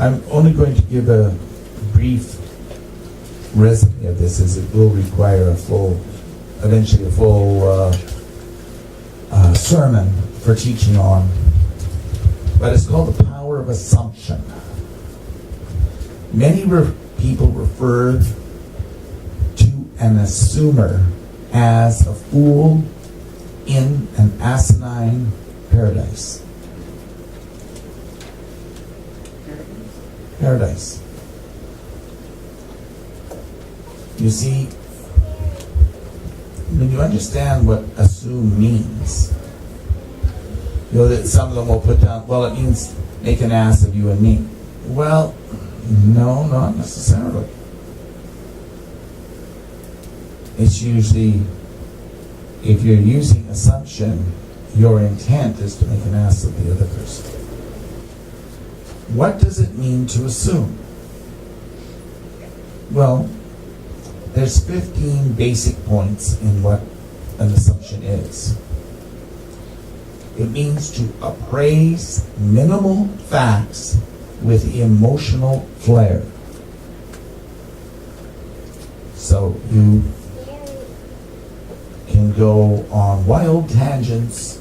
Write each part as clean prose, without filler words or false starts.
I'm only going to give a brief resume of this, as it will require eventually a full sermon for teaching on. But it's called the power of assumption. Many people refer to an assumer as a fool in an asinine paradise. Paradise. You see, when you understand what assume means, you know that some of them will put down, well, it means make an ass of you and me. Well, no, not necessarily. It's usually, if you're using assumption, your intent is to make an ass of the other person. What does it mean to assume? Well, there's 15 basic points in what an assumption is. It means to appraise minimal facts with emotional flair. So you can go on wild tangents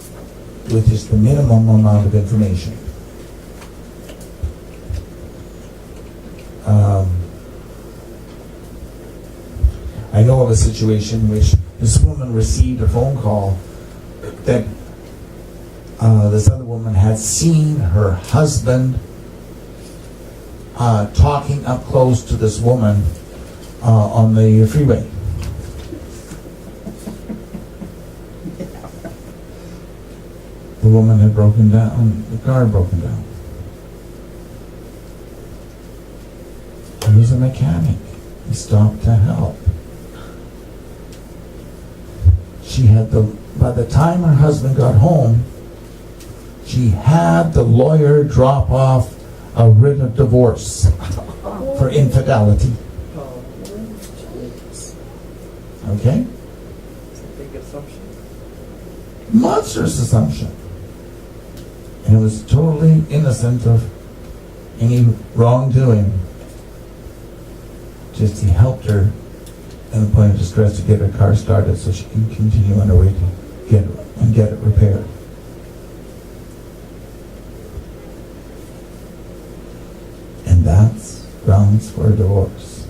with just the minimum amount of information. I know of a situation in which this woman received a phone call that this other woman had seen her husband talking up close to this woman on the freeway. The woman had broken down, the car had broken down. He was a mechanic. He stopped to help. By the time her husband got home, she had the lawyer drop off a writ of divorce for infidelity. Okay? It's a big assumption. Monstrous assumption. And it was totally innocent of any wrongdoing. Just he helped her in the point of distress to get her car started so she can continue on her way to get it repaired. And that's grounds for a divorce.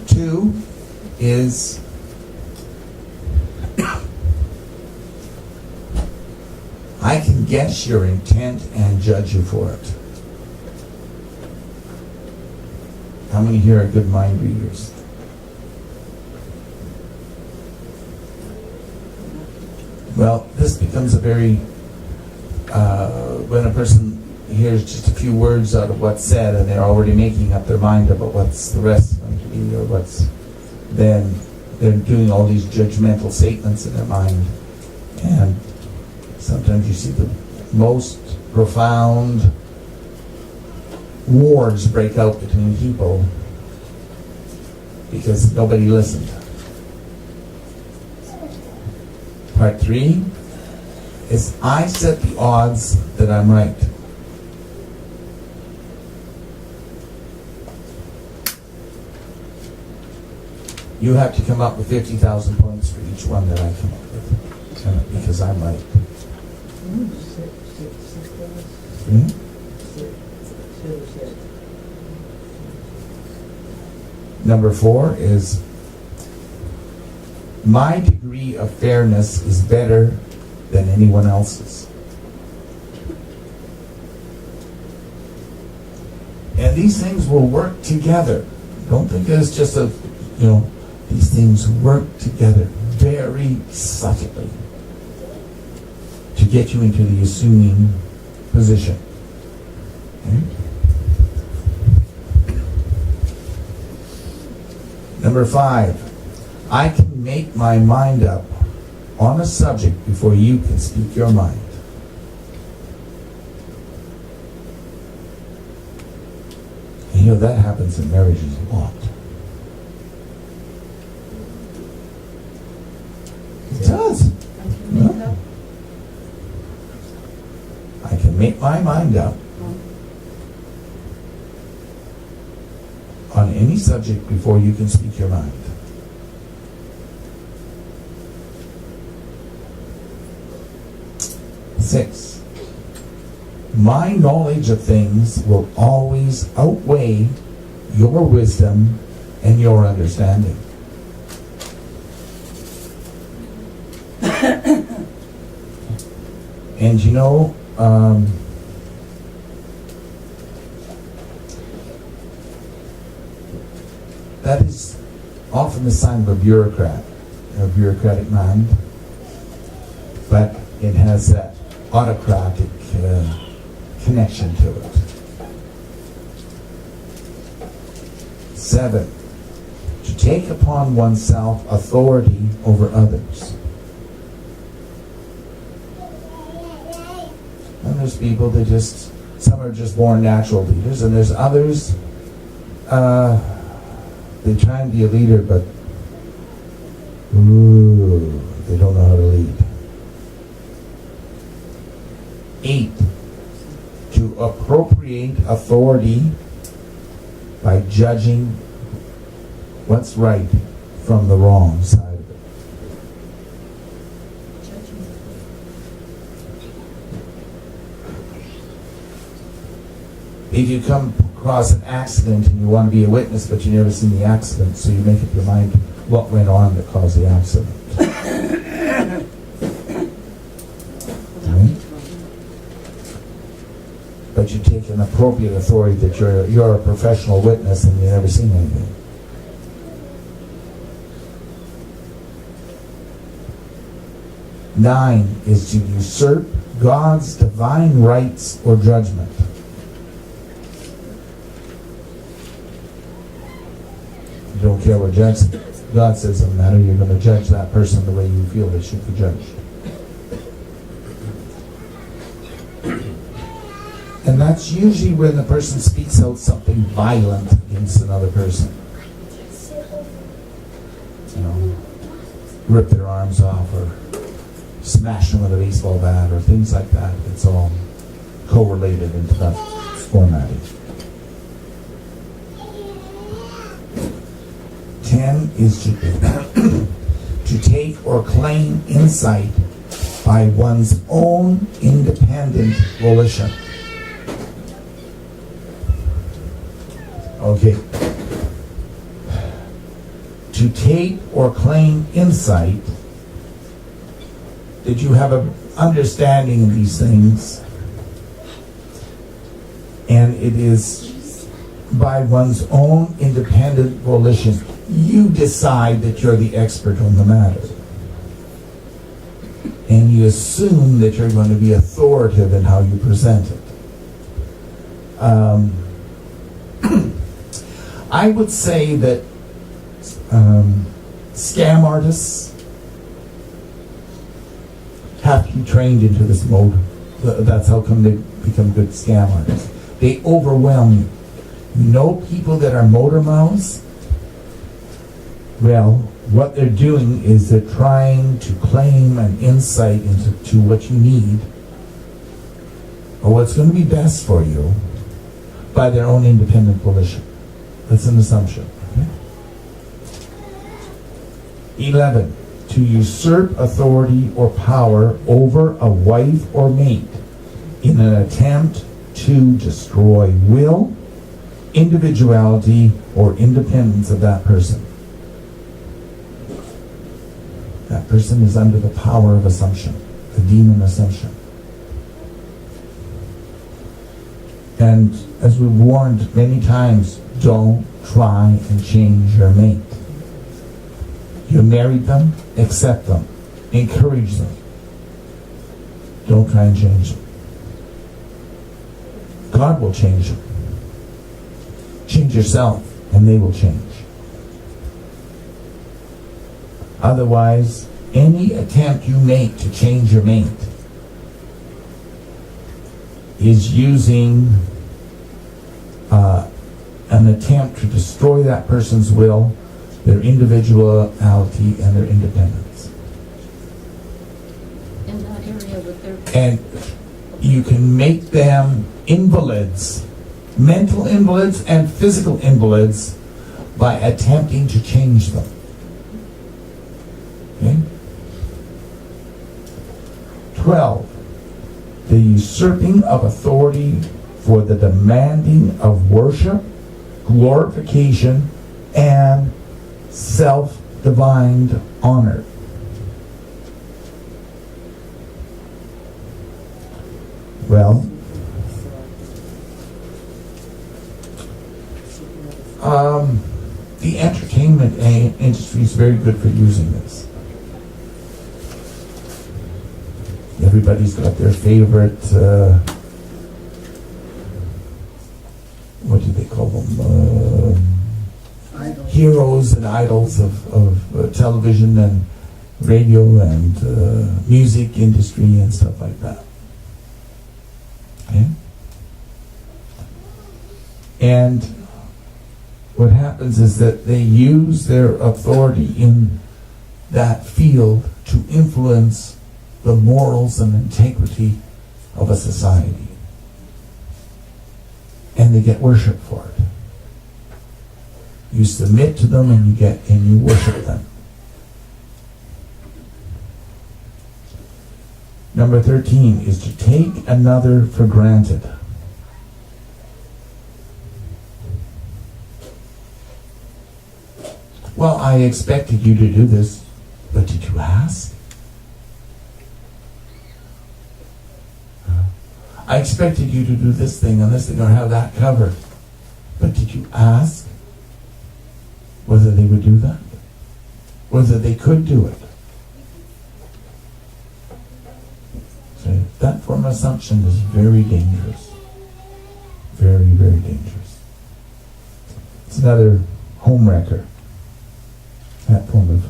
Two is I can guess your intent and judge you for it. How many here are good mind readers? Well, this becomes a very, when a person hears just a few words out of what's said and they're already making up their mind about what's the rest going to be or then they're doing all these judgmental statements in their mind. And sometimes you see the most profound wars break out between people because nobody listened. Part 3 is I set the odds that I'm right. You have to come up with 50,000 points for each one that I come up with because I'm right. Number 4 is my degree of fairness is better than anyone else's. And these things will work together. Don't think it's just these things work together very subtly to get you into the assuming position. Okay? Number 5, I can make my mind up on a subject before you can speak your mind. And that happens in marriages a lot. It does. Yeah. make my mind up on any subject before you can speak your mind. Six, my knowledge of things will always outweigh your wisdom and your understanding. And you know, that is often the sign of a bureaucrat, a bureaucratic mind, but it has that autocratic connection to it. 7, to take upon oneself authority over others. And there's people that just, some are just born natural leaders, and there's others, they try and be a leader, but they don't know how to lead. 8, to appropriate authority by judging what's right from the wrong side of it. If you come across an accident and you want to be a witness, but you've never seen the accident, so you make up your mind what went on that caused the accident. Right? But you take an appropriate authority that you're a professional witness and you've never seen anything. Nine is to usurp God's divine rights or judgment. You don't care what God says in the matter, you're going to judge that person the way you feel they should be judged. And that's usually when the person speaks out something violent against another person. You know, rip their arms off or smash them with a baseball bat or things like that. It's all correlated into that formatting. 10 is to take or claim insight by one's own independent volition. Okay. To take or claim insight, that you have an understanding of these things, and it is by one's own independent volition. You decide that you're the expert on the matter. And you assume that you're going to be authoritative in how you present it. I would say that scam artists have to be trained into this mode. That's how come they become good scam artists. They overwhelm you. You know people that are motor mouths? Well, what they're doing is they're trying to claim an insight into what you need or what's going to be best for you by their own independent volition. That's an assumption. Okay? 11, to usurp authority or power over a wife or mate in an attempt to destroy will, individuality, or independence of that person. That person is under the power of assumption, the demon assumption. And as we've warned many times, don't try and change your mate. You married them, accept them, encourage them. Don't try and change them. God will change them. Change yourself, and they will change. Otherwise, any attempt you make to change your mate is using an attempt to destroy that person's will, their individuality, and their independence. In that area with their... And you can make them invalids, mental invalids and physical invalids, by attempting to change them. Okay? 12. The usurping of authority for the demanding of worship, glorification, and self-divine honor. Well, the entertainment industry is very good for using this. Everybody's got their favorite, what do they call them? Heroes and idols of television and radio and music industry and stuff like that. Okay? And what happens is that they use their authority in that field to influence the morals and integrity of a society. And they get worship for it. You submit to them and you worship them. Number 13 is to take another for granted. Well, I expected you to do this, but did you ask? I expected you to do this thing and this thing or have that covered, but did you ask whether they would do that? Whether they could do it? So that form of assumption is very dangerous. Very, very dangerous. It's another home wrecker. That form of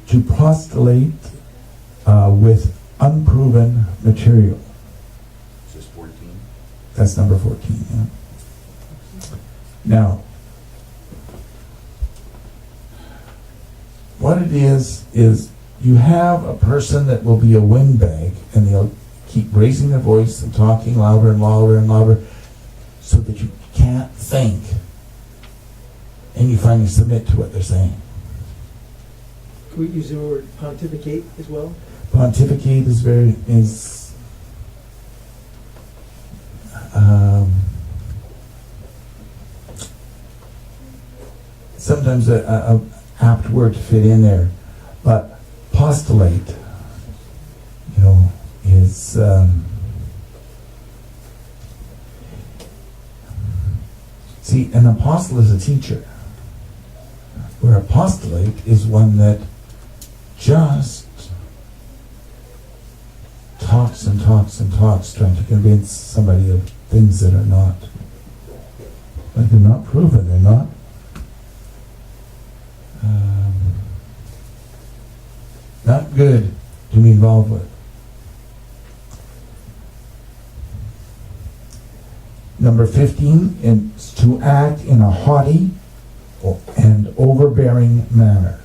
to postulate with unproven material. Is this 14? That's number 14, yeah. Now, what it is you have a person that will be a windbag, and they'll keep raising their voice and talking louder and louder and louder so that you can't think, and you finally submit to what they're saying. Could we use the word pontificate as well? Pontificate is sometimes a apt word to fit in there, but postulate, is see, an apostle is a teacher, where apostolate is one that just talks and talks and talks, trying to convince somebody of things that are not, like they're not proven, they're not not good to be involved with. Number 15 is to act in a haughty and overbearing manner.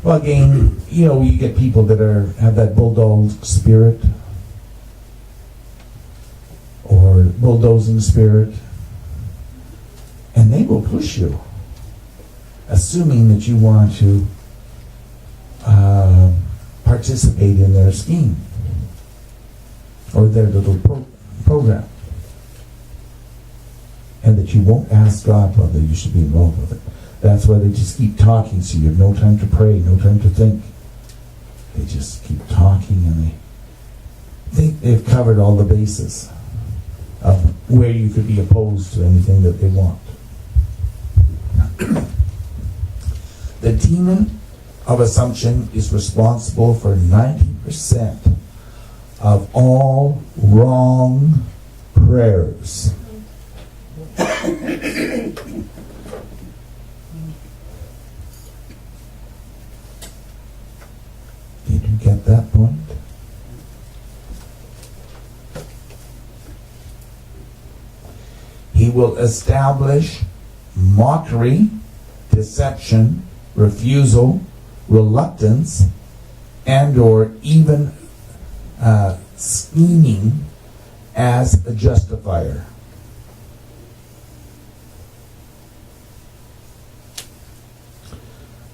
Well, again, you get people that have that bulldog spirit or bulldozing spirit, and they will push you, assuming that you want to participate in their scheme or their little program, and that you won't ask God whether you should be involved with it. That's why they just keep talking, so you have no time to pray, no time to think. They just keep talking, and they think they've covered all the bases of where you could be opposed to anything that they want. The demon of assumption is responsible for 90% of all wrong prayers. Did you get that point? He will establish mockery deception, refusal, reluctance, and or even scheming as a justifier.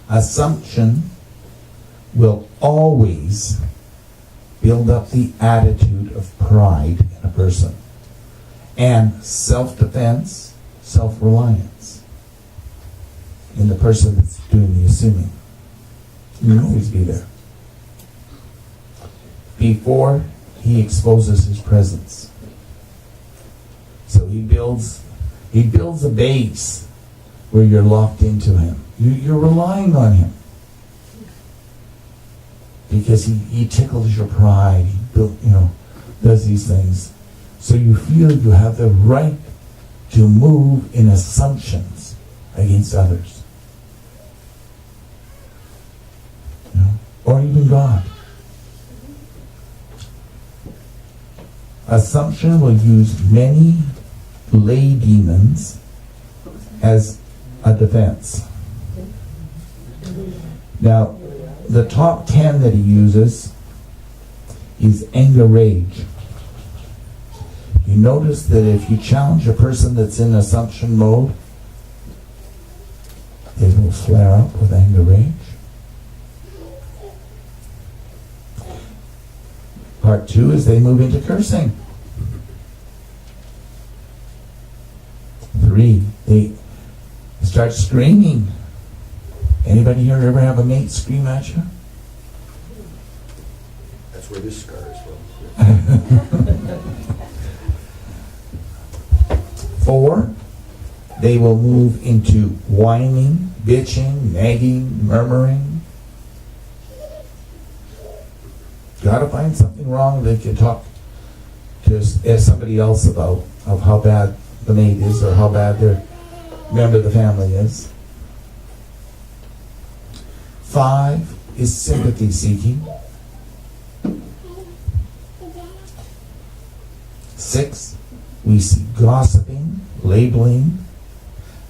Assumption will always build up the attitude of pride in a person and self-defense, self-reliance in the person that's doing the assuming. It will always be there before he exposes his presence. So he builds a base where you're locked into him. You're relying on him because he tickles your pride. He does these things, so you feel you have the right to move in assumptions against others, or even God. Assumption will use many lay demons as a defense. Now, the top 10 that he uses is anger, rage. You notice that if you challenge a person that's in assumption mode, they will flare up with anger, rage. Part 2 is they move into cursing. 3, they start screaming. Anybody here ever have a mate scream at you? That's where this scar is from. 4, they will move into whining, bitching, nagging, murmuring. Gotta find something wrong they can talk to somebody else about, of how bad the mate is or how bad their member of the family is. 5 is sympathy seeking. 6, we see gossiping, labeling,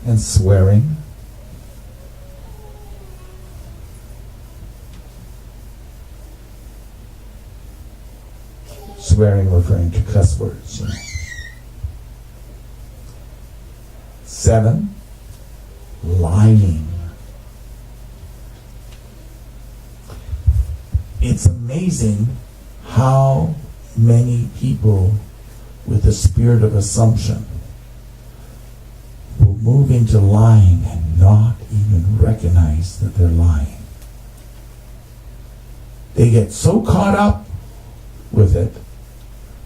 and swearing. 'Swearing referring to cuss words. 7, lying. It's amazing how many people with the spirit of assumption will move into lying and not even recognize that they're lying. They get so caught up with it,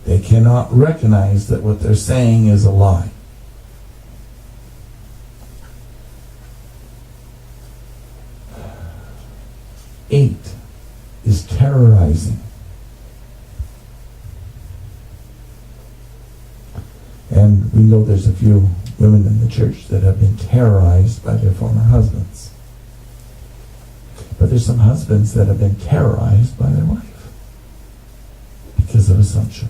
they cannot recognize that what they're saying is a lie. 8 is terrorizing. And we know there's a few women in the church that have been terrorized by their former husbands. But there's some husbands that have been terrorized by their wife because of assumption.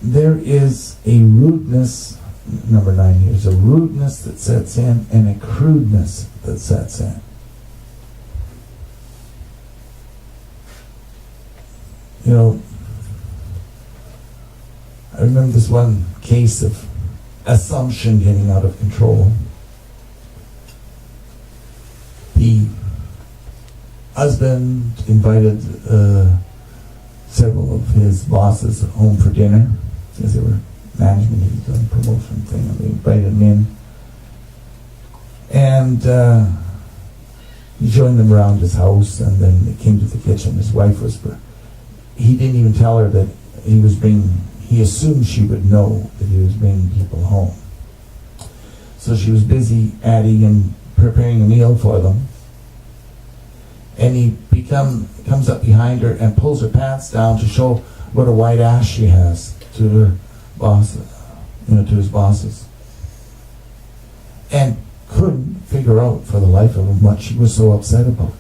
There is a rudeness, number 9 here, is a rudeness that sets in and a crudeness that sets in. I remember this one case of assumption getting out of control. The husband invited several of his bosses home for dinner because they were management, he was doing a promotion thing, and they invited him in. And he showed them around his house, and then they came to the kitchen. His wife was, he didn't even tell her that he assumed she would know that he was bringing people home. So she was busy adding and preparing a meal for them. And he comes up behind her and pulls her pants down to show what a white ass she has to her boss, to his bosses. And couldn't figure out for the life of him what she was so upset about.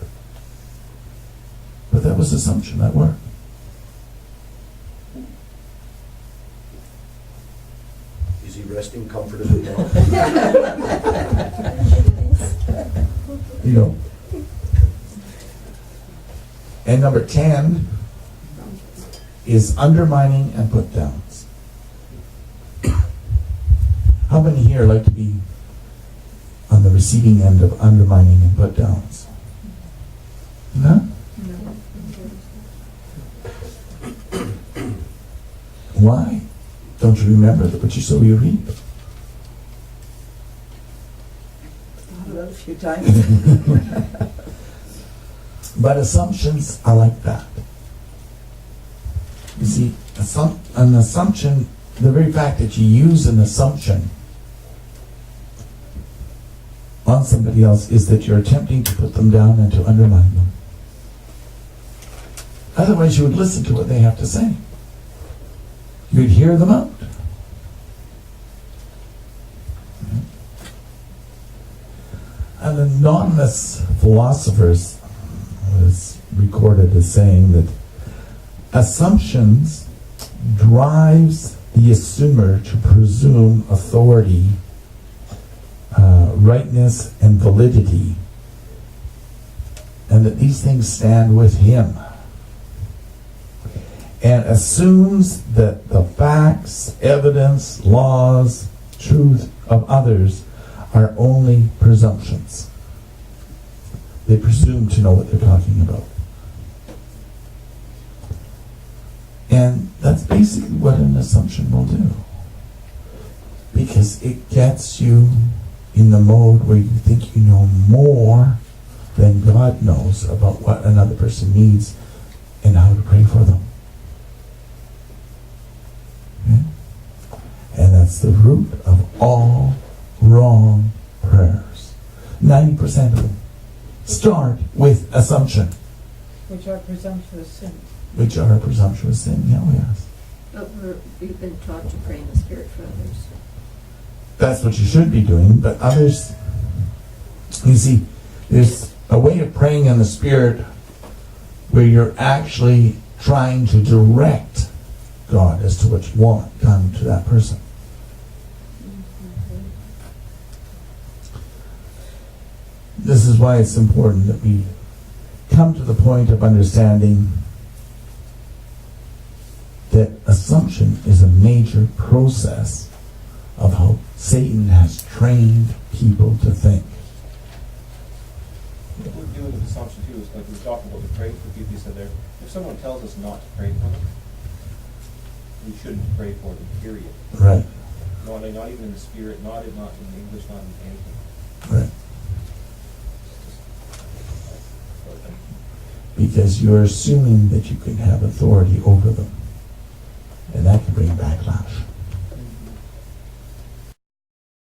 was assumption at work. Is he resting comfortably now? You know. And number 10 is undermining and put downs. How many here like to be on the receiving end of undermining and put downs? No? Why? Don't you remember that what you sow you reap? Thought about it a few times. But assumptions are like that. You see, an assumption, the very fact that you use an assumption on somebody else is that you're attempting to put them down and to undermine them. Otherwise you would listen to what they have to say. You'd hear them out. An anonymous philosopher was recorded as saying that assumptions drives the assumer to presume authority, rightness, and validity, and that these things stand with him, and assumes that the facts, evidence, laws, truth of others are only presumptions. They presume to know what they're talking about. And that's basically what an assumption will do. Because it gets you in the mode where you think you know more than God knows about what another person needs and how to pray for them. Okay? And that's the root of all wrong prayers. 90% of them start with assumption. Which are presumptuous sins. Which are a presumptuous sin, yeah, yes. But we've been taught to pray in the Spirit for others. That's what you should be doing, but others, you see, there's a way of praying in the Spirit where you're actually trying to direct God as to what you want done to that person. This is why it's important that we come to the point of understanding that assumption is a major process of how Satan has trained people to think. What we're doing with assumption too is like we talked about the praying for people. You said there, if someone tells us not to pray for them, we shouldn't pray for them. Period. Right. Not even in the Spirit, not in English, not in anything. Right. Because you're assuming that you can have authority over them. And that can bring backlash.